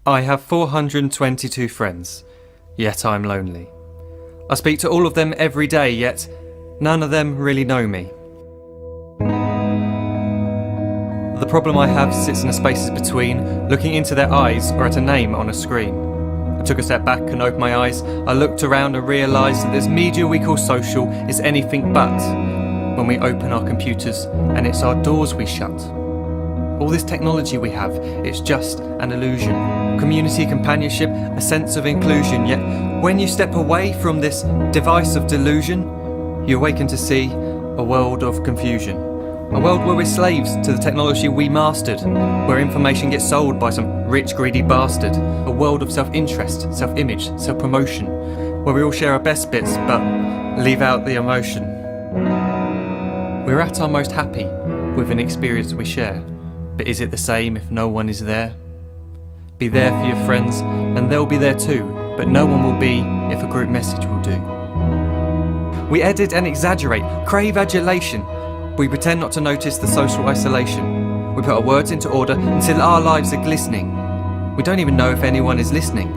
I have 422 friends, yet I'm lonely. I speak to all of them every day, yet none of them really know me. The problem I have sits in the spaces between looking into their eyes or at a name on a screen. I took a step back and opened my eyes. I looked around and realised that this media we call social is anything but when we open our computers and it's our doors we shut. All this technology we have, it's just an illusion. Community, companionship, a sense of inclusion. Yet when you step away from this device of delusion, you awaken to see a world of confusion. A world where we're slaves to the technology we mastered, where information gets sold by some rich, greedy bastard. A world of self-interest, self-image, self-promotion, where we all share our best bits but leave out the emotion. We're at our most happy with an experience we share. But is it the same if no one is there? Be there for your friends and they'll be there too, but no one will be if a group message will do. We edit and exaggerate, crave adulation. We pretend not to notice the social isolation. We put our words into order until our lives are glistening. We don't even know if anyone is listening.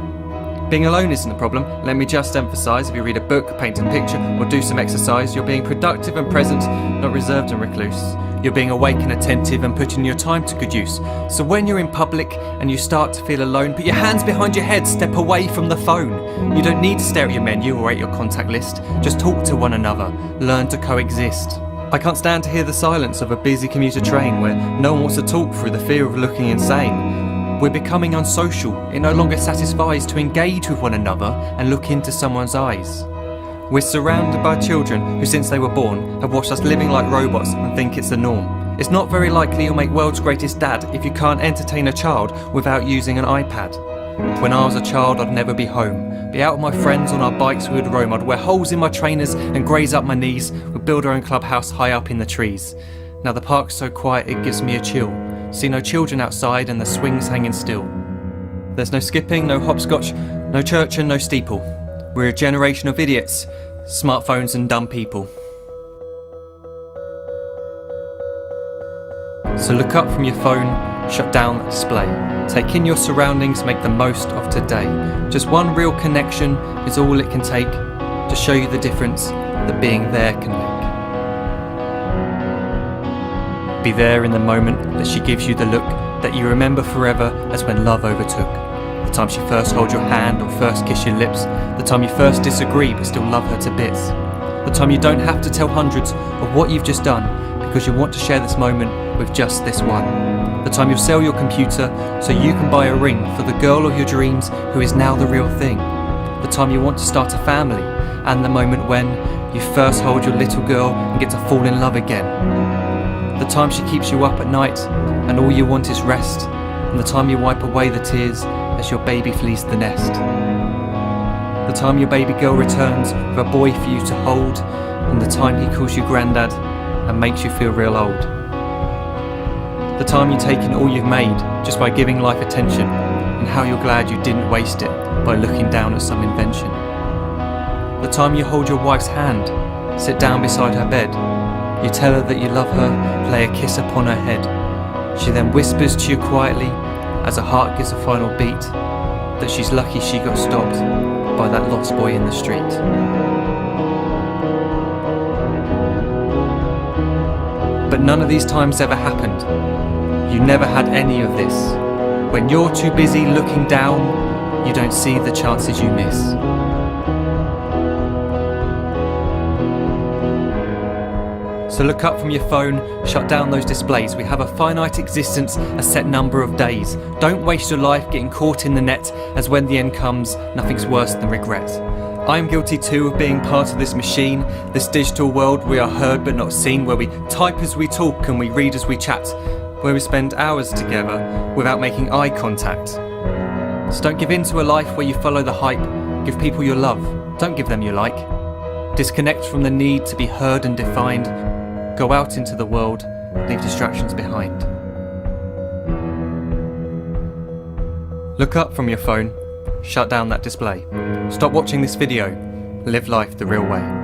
Being alone isn't a problem. Let me just emphasise, if you read a book, paint a picture or do some exercise, you're being productive and present, not reserved and recluse. You're being awake and attentive and putting your time to good use. So when you're in public and you start to feel alone, put your hands behind your head, step away from the phone. You don't need to stare at your menu or at your contact list. Just talk to one another, learn to coexist. I can't stand to hear the silence of a busy commuter train where no one wants to talk through the fear of looking insane. We're becoming unsocial. It no longer satisfies to engage with one another and look into someone's eyes. We're surrounded by children who, since they were born, have watched us living like robots and think it's the norm. It's not very likely you'll make world's greatest dad if you can't entertain a child without using an iPad. When I was a child, I'd never be home. Be out with my friends on our bikes, we would roam. I'd wear holes in my trainers and graze up my knees. We'd build our own clubhouse high up in the trees. Now the park's so quiet it gives me a chill. See no children outside and the swings hanging still. There's no skipping, no hopscotch, no church and no steeple. We're a generation of idiots, smartphones and dumb people. So look up from your phone, shut down the display. Take in your surroundings, make the most of today. Just one real connection is all it can take to show you the difference that being there can make. Be there in the moment that she gives you the look that you remember forever as when love overtook. The time she first holds your hand or first kiss your lips. The time you first disagree but still love her to bits. The time you don't have to tell hundreds of what you've just done because you want to share this moment with just this one. The time you'll sell your computer so you can buy a ring for the girl of your dreams who is now the real thing. The time you want to start a family and the moment when you first hold your little girl and get to fall in love again. The time she keeps you up at night and all you want is rest. And the time you wipe away the tears as your baby flees the nest. The time your baby girl returns with a boy for you to hold, and the time he calls you granddad and makes you feel real old. The time you take in all you've made just by giving life attention, and how you're glad you didn't waste it by looking down at some invention. The time you hold your wife's hand, sit down beside her bed, you tell her that you love her, lay a kiss upon her head. She then whispers to you quietly, as her heart gives a final beat, that she's lucky she got stopped by that lost boy in the street. But none of these times ever happened. You never had any of this. When you're too busy looking down, you don't see the chances you miss. So look up from your phone, shut down those displays. We have a finite existence, a set number of days. Don't waste your life getting caught in the net, as when the end comes, nothing's worse than regret. I am guilty too of being part of this machine, this digital world we are heard but not seen, where we type as we talk and we read as we chat, where we spend hours together without making eye contact. So don't give in to a life where you follow the hype. Give people your love, don't give them your like. Disconnect from the need to be heard and defined. Go out into the world, leave distractions behind. Look up from your phone, shut down that display. Stop watching this video, live life the real way.